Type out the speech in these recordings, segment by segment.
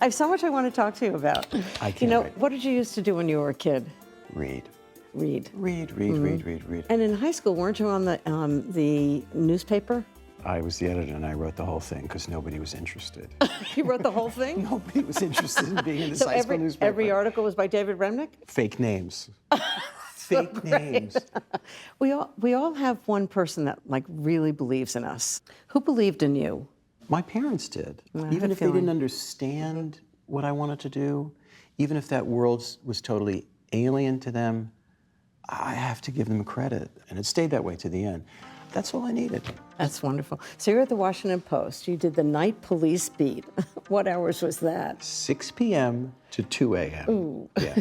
I have so much I want to talk to you about. I can't wait. What did you used to do when you were a kid? Read. Read. Read. And in high school, weren't you on the newspaper? I was the editor and I wrote the whole thing because nobody was interested. You wrote the whole thing? Nobody was interested in being in this So high school newspaper. every article was by David Remnick? Fake names. Fake names. We all have one person that really believes in us. Who believed in you? My parents did. I had Even a if they feeling. didn't understand what I wanted to do, even if that world was totally alien to them, I have to give them credit. And it stayed that way to the end. That's all I needed. That's wonderful. So you're at the Washington Post. You did the night police beat. What hours was that? 6 p.m. to 2 a.m. Ooh. Yeah.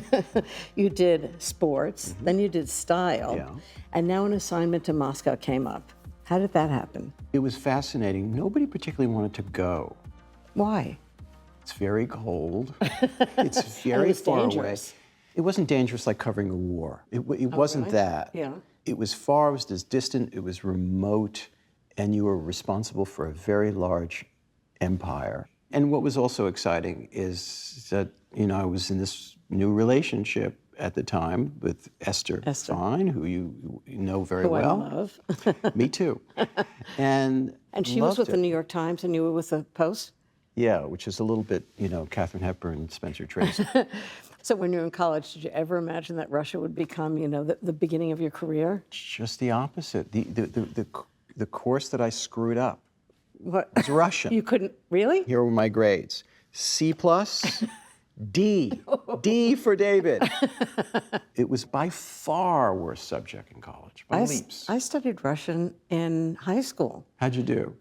You did sports, then you did style, Yeah. and now an assignment to Moscow came up. How did that happen? It was fascinating. Nobody particularly wanted to go. Why? It's very cold. It's very was far dangerous. away. It wasn't dangerous like covering a war. It wasn't really? that. Yeah. It was far, it was distant, it was remote, and you were responsible for a very large empire. And what was also exciting is that, I was in this new relationship at the time with Esther Fine, who you know very Who well. I love. Me too. And she was loved with it. the New York Times and you were with the Post? Yeah, which is a little bit, Katharine Hepburn and Spencer Tracy. So when you were in college, did you ever imagine that Russia would become, the beginning of your career? Just the opposite. The course that I screwed up What? was Russian. You couldn't, really? Here were my grades. C+, D. D for David. It was by far worst subject in college, by leaps. I studied Russian in high school. How'd you do?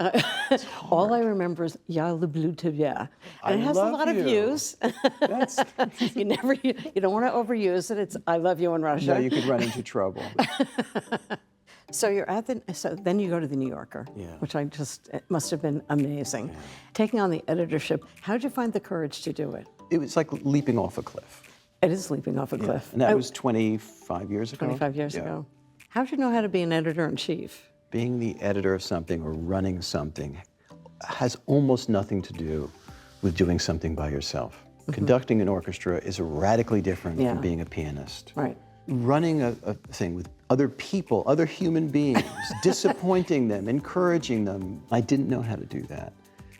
All I remember is "Ya lublю тебя," and it has a love lot of you. views. That's, You don't want to overuse it. It's "I love you" in Russia. no, you could run into trouble. So then you go to the New Yorker, Yeah. which it must have been amazing. Yeah. Taking on the editorship, how did you find the courage to do it? It was like leaping off a cliff. It is leaping off a cliff. And that was 25 years ago. 25 years Yeah. ago. How did you know how to be an editor-in-chief? Being the editor of something or running something has almost nothing to do with doing something by yourself. Mm-hmm. Conducting an orchestra is radically different from being a pianist. Right. Running a thing with other people, other human beings, disappointing them, encouraging them. I didn't know how to do that.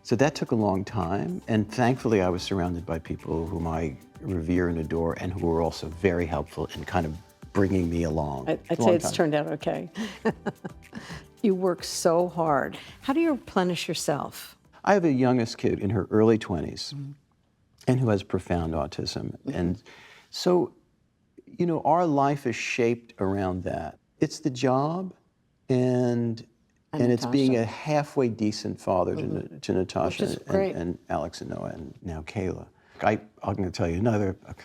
So that took a long time, and thankfully I was surrounded by people whom I revere and adore and who were also very helpful in kind of bringing me along. I'd say it's turned out okay. You work so hard. How do you replenish yourself? I have a youngest kid in her early 20s and who has profound autism. And so, our life is shaped around that. It's the job and it's being a halfway decent father to Natasha and Alex and Noah and now Kayla. I'm going to tell you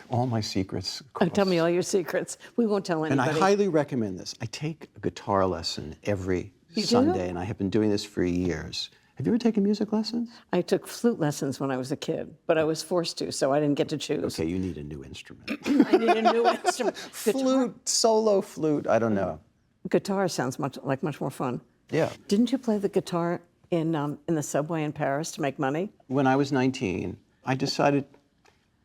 all my secrets. Of course. Tell me all your secrets. We won't tell anybody. And I highly recommend this. I take a guitar lesson every Sunday, and I have been doing this for years. Have you ever taken music lessons? I took flute lessons when I was a kid, but I was forced to, so I didn't get to choose. Okay, you need a new instrument. I need a new instrument. Flute, solo flute, I don't know. Guitar sounds much more fun. Yeah. Didn't you play the guitar in the subway in Paris to make money? When I was 19, I decided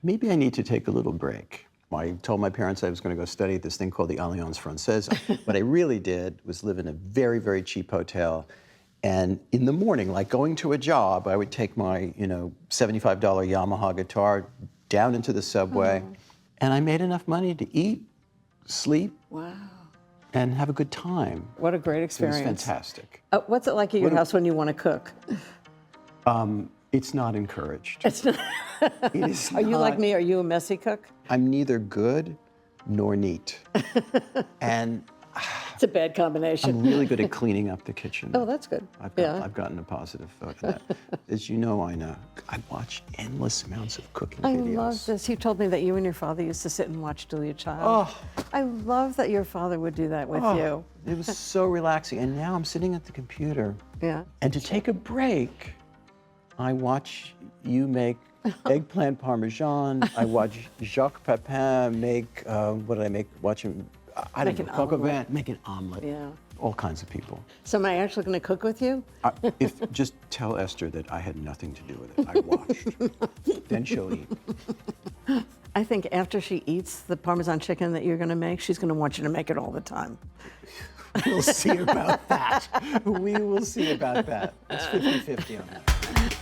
maybe I need to take a little break. I told my parents I was going to go study at this thing called the Alliance Française. What I really did was live in a very, very cheap hotel. And in the morning, like going to a job, I would take my, $75 Yamaha guitar down into the subway. And I made enough money to eat, sleep, and have a good time. What a great experience. It was fantastic. What's it like at your house when you want to cook? It's not encouraged. It's not. It is Are you like me? Are you a messy cook? I'm neither good nor neat. And it's a bad combination. I'm really good at cleaning up the kitchen. Oh, that's good. I've gotten a positive thought of that. As you know, I watch endless amounts of cooking videos. I love this. You told me that you and your father used to sit and watch Julia Child. Oh. I love that your father would do that with you. It was so relaxing. And now I'm sitting at the computer. Yeah. And to take a break, I watch you make eggplant parmesan. I watch Jacques Pepin make, what did I make? Watch him, I don't know, coq au vin, make an omelet. Yeah. all kinds of people. So am I actually going to cook with you? If just tell Esther that I had nothing to do with it. I watched. Then she'll eat. I think after she eats the Parmesan chicken that you're going to make, she's going to want you to make it all the time. We'll see about that. We will see about that. It's 50-50 on that.